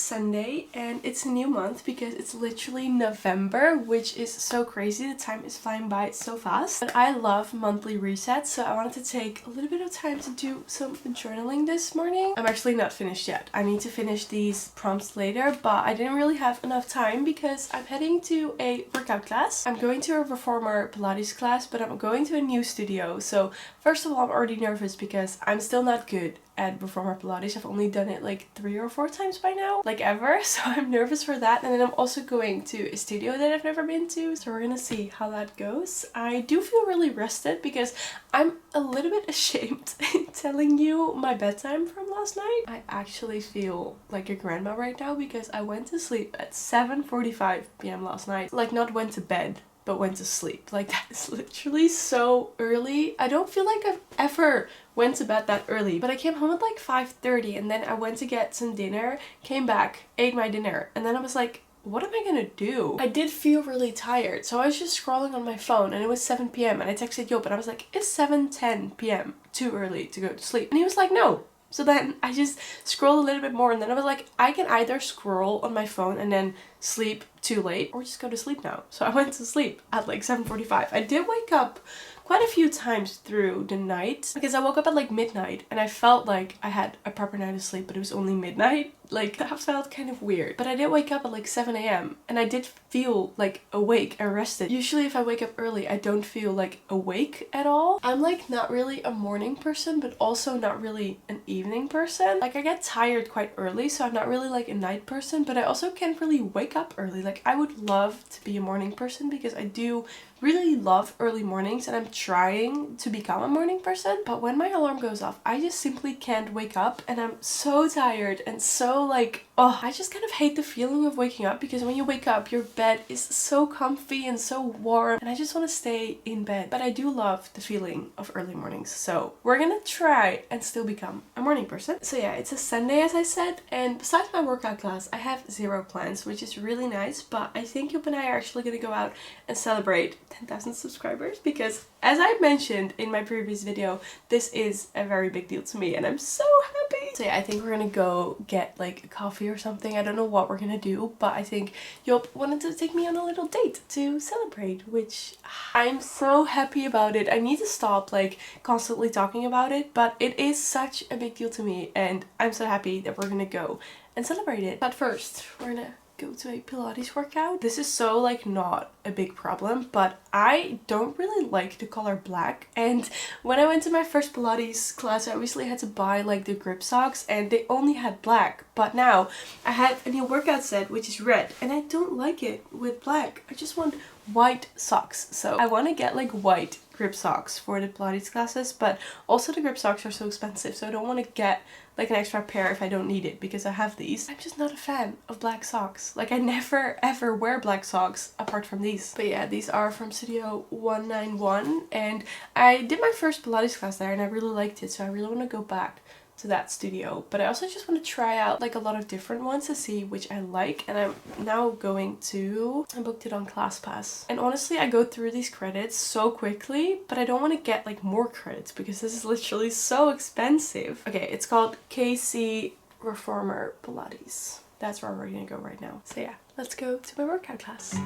Sunday and it's a new month because it's literally November, which is so crazy. The time is flying by so fast. But I love monthly resets, so I wanted to take a little bit of time to do some journaling this morning. I'm actually not finished yet. I need to finish these prompts later, but I didn't really have enough time because I'm heading to a workout class. I'm going to a reformer Pilates class, but I'm going to a new studio. So first of all, I'm already nervous because I'm still not good at reformer Pilates. I've only done it like 3 or 4 times by now, like ever, so I'm nervous for that. And then I'm also going to a studio that I've never been to, so we're gonna see how that goes. I do feel really rested because I'm a little bit ashamed in telling you my bedtime from last night. I actually feel like a grandma right now because I went to sleep at 7:45 p.m. last night. Like, not went to bed, but went to sleep. Like, that is literally so early. I don't feel like I've ever went to bed that early, but I came home at like 5:30 and then I went to get some dinner, came back, ate my dinner, and then I was like, what am I gonna do? I did feel really tired, so I was just scrolling on my phone and it was 7 p.m. and I texted Job and I was like, it's 7:10 p.m. too early to go to sleep? And he was like, no. So then I just scrolled a little bit more and then I was like, I can either scroll on my phone and then sleep too late or just go to sleep now. So I went to sleep at like 7:45. I did wake up quite a few times through the night because I woke up at like midnight and I felt like I had a proper night of sleep, but it was only midnight. Like, that felt kind of weird. But I did wake up at like 7 a.m. and I did feel like awake and rested. Usually if I wake up early, I don't feel like awake at all. I'm like not really a morning person, but also not really an evening person. Like, I get tired quite early, so I'm not really like a night person, but I also can't really wake up early. Like, I would love to be a morning person because I do really love early mornings and I'm trying to become a morning person, but when my alarm goes off, I just simply can't wake up and I'm so tired and so like, oh, I just kind of hate the feeling of waking up because when you wake up, your bed is so comfy and so warm and I just want to stay in bed. But I do love the feeling of early mornings, so we're gonna try and still become a morning person. So yeah, it's a Sunday as I said, and besides my workout class, I have 0 plans, which is really nice, but I think Job and I are actually gonna go out and celebrate 10,000 subscribers because, as I mentioned in my previous video, this is a very big deal to me and I'm so happy. So yeah, I think we're gonna go get like a coffee or something. I don't know what we're gonna do, but I think Job wanted to take me on a little date to celebrate, which I'm so happy about it. I need to stop like constantly talking about it, but it is such a big deal to me and I'm so happy that we're gonna go and celebrate it. But first, we're gonna go to a Pilates workout. This is so like not a big problem, but I don't really like the color black, and when I went to my first Pilates class I obviously had to buy like the grip socks and they only had black, but now I have a new workout set which is red and I don't like it with black. I just want white socks, so I want to get like white grip socks for the Pilates classes, but also the grip socks are so expensive, so I don't want to get like an extra pair if I don't need it because I have these. I'm just not a fan of black socks. Like, I never ever wear black socks apart from these. But yeah, these are from Studio 191 and I did my first Pilates class there and I really liked it, so I really want to go back to that studio. But I also just want to try out like a lot of different ones to see which I like, and I'm now going to, I booked it on ClassPass, and honestly I go through these credits so quickly, but I don't want to get like more credits because this is literally so expensive. Okay, it's called KC Reformer Pilates. That's where we're gonna go right now. So yeah, let's go to my workout class.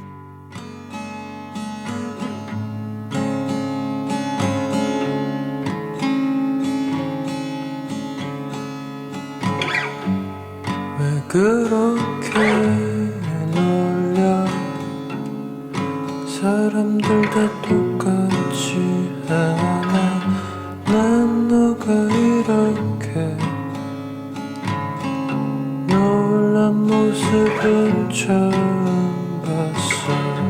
그렇게 놀려 사람들 다 똑같지 않아 난 너가 이렇게 놀란 모습은 처음 봤어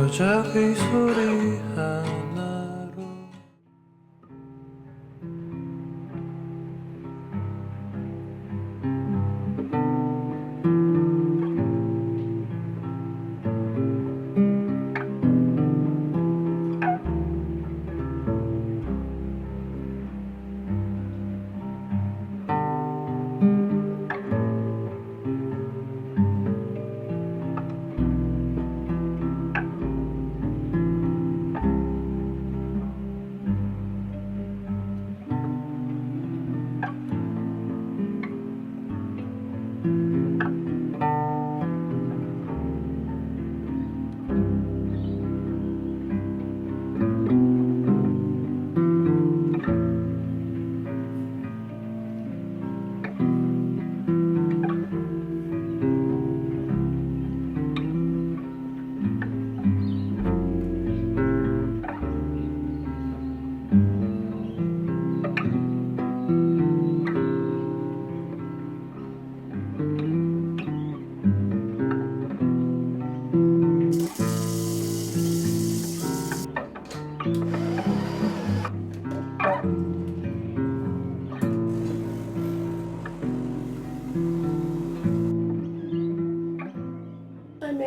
고작이 소리 하나로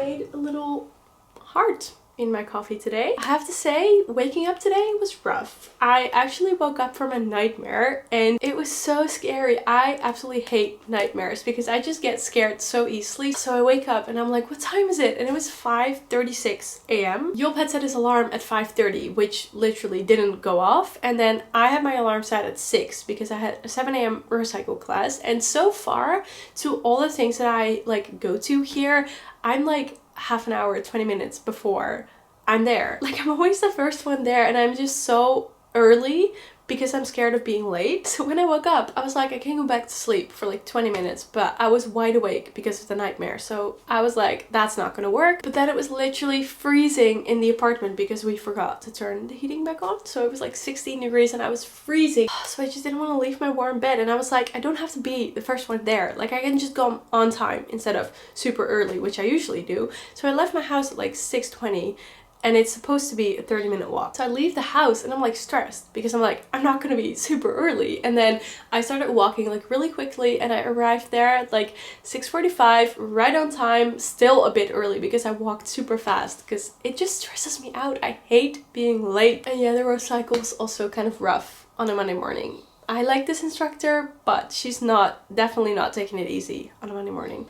made a little heart in my coffee today. I have to say, waking up today was rough. I actually woke up from a nightmare and it was so scary. I absolutely hate nightmares because I just get scared so easily. So I wake up and I'm like, what time is it? And it was 5:36 a.m. Yul Pet set his alarm at 5:30, which literally didn't go off. And then I had my alarm set at 6 because I had a 7 a.m. recycle class. And so far, to all the things that I like go to here, I'm like half an hour, 20 minutes before I'm there. Like, I'm always the first one there and I'm just so early because I'm scared of being late. So when I woke up, I was like, I can go back to sleep for like 20 minutes, but I was wide awake because of the nightmare. So I was like, that's not gonna work. But then it was literally freezing in the apartment because we forgot to turn the heating back on. So it was like 16 degrees and I was freezing. So I just didn't want to leave my warm bed. And I was like, I don't have to be the first one there. Like, I can just go on time instead of super early, which I usually do. So I left my house at like 6:20. And it's supposed to be a 30-minute walk. So I leave the house and I'm like stressed because I'm like, I'm not gonna be super early. And then I started walking like really quickly and I arrived there at like 6:45, right on time, still a bit early because I walked super fast because it just stresses me out. I hate being late. And yeah, the recycle was also kind of rough on a Monday morning. I like this instructor, but she's definitely not taking it easy on a Monday morning.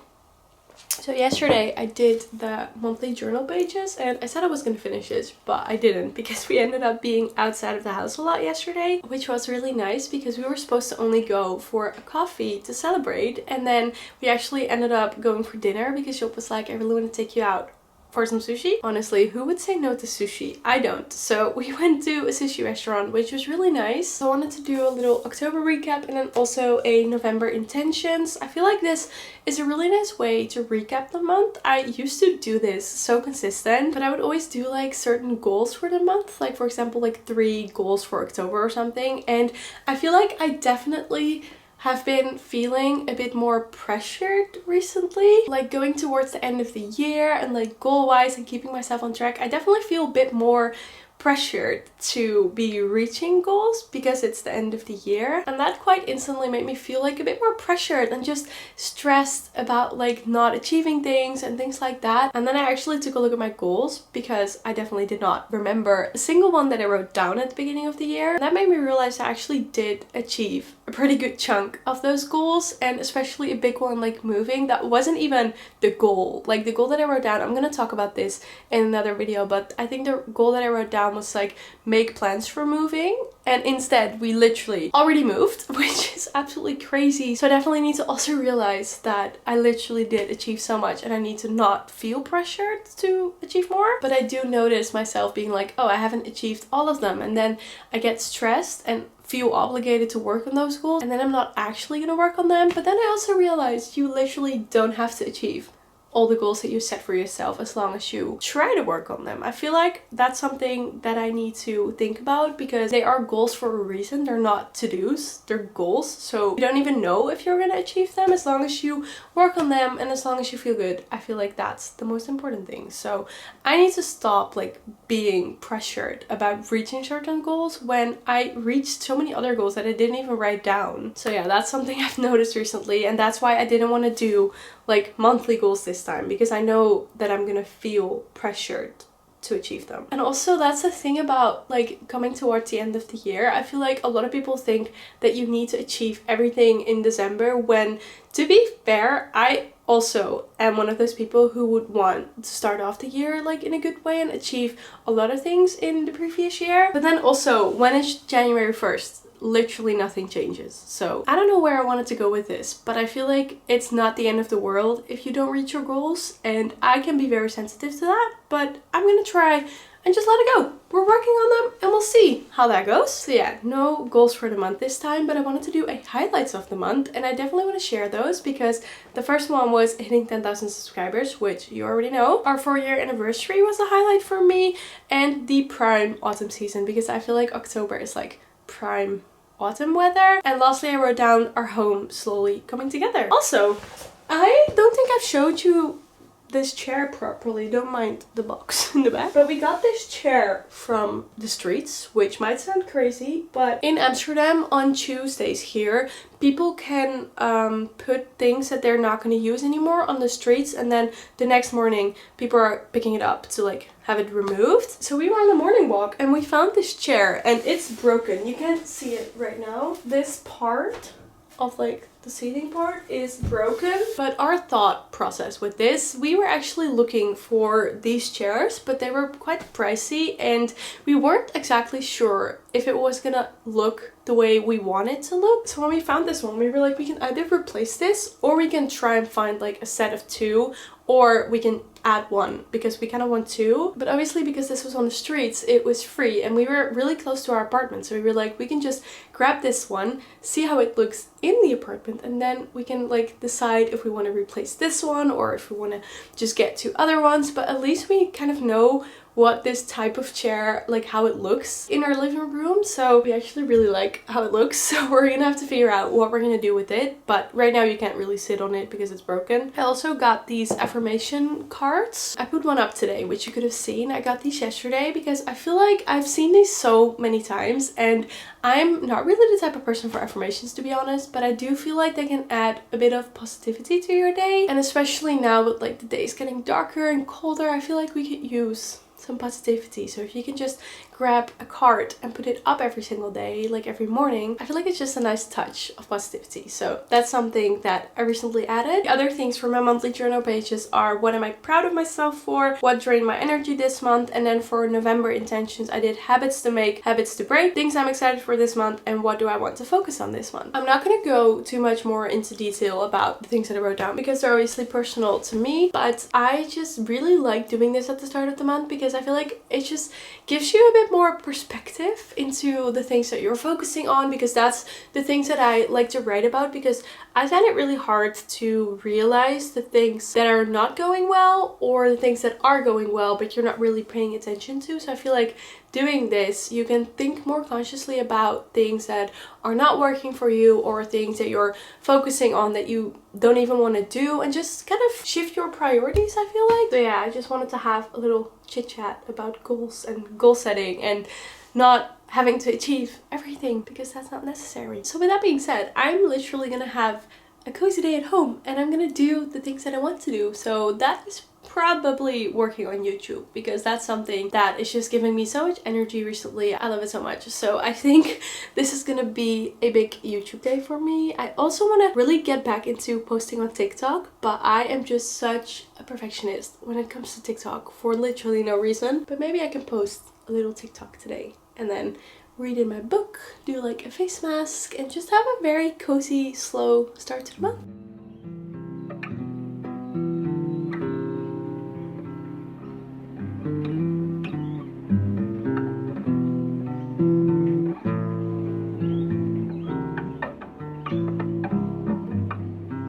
So yesterday I did the monthly journal pages and I said I was going to finish it, but I didn't because we ended up being outside of the house a lot yesterday, which was really nice because we were supposed to only go for a coffee to celebrate, and then we actually ended up going for dinner because Job was like, I really want to take you out for some sushi. Honestly, who would say no to sushi? I don't. So we went to a sushi restaurant, which was really nice. So I wanted to do a little October recap and then also a November intentions. I feel like this is a really nice way to recap the month. I used to do this so consistent, but I would always do like certain goals for the month. Like, for example, like 3 goals for October or something. And I feel like I definitely have been feeling a bit more pressured recently, like going towards the end of the year and like goal-wise and keeping myself on track. I definitely feel a bit more pressured to be reaching goals because it's the end of the year, and that quite instantly made me feel like a bit more pressured and just stressed about like not achieving things and things like that. And then I actually took a look at my goals because I definitely did not remember a single one that I wrote down at the beginning of the year, and that made me realize I actually did achieve a pretty good chunk of those goals, and especially a big one like moving. That wasn't even the goal. Like, the goal that I wrote down, I'm gonna talk about this in another video, but I think the goal that I wrote down was like make plans for moving, and instead we literally already moved, which is absolutely crazy. So I definitely need to also realize that I literally did achieve so much and I need to not feel pressured to achieve more. But I do notice myself being like, oh, I haven't achieved all of them, and then I get stressed and feel obligated to work on those goals, and then I'm not actually gonna work on them. But then I also realized you literally don't have to achieve all the goals that you set for yourself as long as you try to work on them. I feel like that's something that I need to think about because they are goals for a reason. They're not to-dos, they're goals. So you don't even know if you're gonna achieve them as long as you work on them and as long as you feel good. I feel like that's the most important thing. So I need to stop like being pressured about reaching certain goals when I reached so many other goals that I didn't even write down. So yeah, that's something I've noticed recently, and that's why I didn't want to do like monthly goals this time, because I know that I'm gonna feel pressured to achieve them. And also, that's the thing about like coming towards the end of the year. I feel like a lot of people think that you need to achieve everything in December, when, to be fair, I also am one of those people who would want to start off the year like in a good way and achieve a lot of things in the previous year. But then also, when it's January 1st, literally nothing changes. So I don't know where I wanted to go with this, but I feel like it's not the end of the world if you don't reach your goals, and I can be very sensitive to that, but I'm gonna try and just let it go. We're working on them and we'll see how that goes. So yeah, no goals for the month this time, but I wanted to do a highlights of the month, and I definitely want to share those because the first one was hitting 10,000 subscribers, which you already know. Our 4-year anniversary was a highlight for me, and the prime autumn season, because I feel like October is like prime autumn weather. And lastly, I wrote down our home slowly coming together. Also, I don't think I've showed you this chair properly. Don't mind the box in the back. But we got this chair from the streets, which might sound crazy, but in Amsterdam on Tuesdays here, people can put things that they're not going to use anymore on the streets, and then the next morning people are picking it up to like have it removed. So we were on a morning walk and we found this chair, and it's broken. You can't see it right now. This part of like the seating part is broken, but our thought process with this, we were actually looking for these chairs, but they were quite pricey and we weren't exactly sure if it was gonna look the way we want it to look. So when we found this one, we were like, we can either replace this or we can try and find like a set of two, or we can add one because we kind of want two. But obviously because this was on the streets, it was free and we were really close to our apartment, so we were like, we can just grab this one, see how it looks in the apartment, and then we can like decide if we want to replace this one or if we want to just get two other ones. But at least we kind of know what this type of chair, like how it looks in our living room. So we actually really like how it looks, so we're gonna have to figure out what we're gonna do with it. But right now you can't really sit on it because it's broken. I also got these affirmation cards. I put one up today, which you could have seen. I got these yesterday because I feel like I've seen these so many times, and I'm not really the type of person for affirmations, to be honest, but I do feel like they can add a bit of positivity to your day. And especially now with like the days getting darker and colder, I feel like we could use some positivity. So if you can just grab a card and put it up every single day, like every morning, I feel like it's just a nice touch of positivity. So that's something that I recently added. The other things for my monthly journal pages are what am I proud of myself for, what drained my energy this month, and then for November intentions I did habits to make, habits to break, things I'm excited for this month, and what do I want to focus on this month. I'm not going to go too much more into detail about the things that I wrote down because they're obviously personal to me, but I just really like doing this at the start of the month because I feel like it just gives you a bit more perspective into the things that you're focusing on, because that's the things that I like to write about, because I find it really hard to realize the things that are not going well or the things that are going well but you're not really paying attention to. So I feel like doing this, you can think more consciously about things that are not working for you or things that you're focusing on that you don't even want to do, and just kind of shift your priorities, I feel like. So yeah, I just wanted to have a little chit chat about goals and goal setting and not having to achieve everything because that's not necessary. So with that being said, I'm literally gonna have a cozy day at home and I'm gonna do the things that I want to do. So that is probably working on YouTube because that's something that is just giving me so much energy recently. I love it so much. So I think this is gonna be a big YouTube day for me. I also want to really get back into posting on TikTok, but I am just such a perfectionist when it comes to TikTok for literally no reason. But maybe I can post a little TikTok today and then read in my book, do like a face mask, and just have a very cozy, slow start to the month.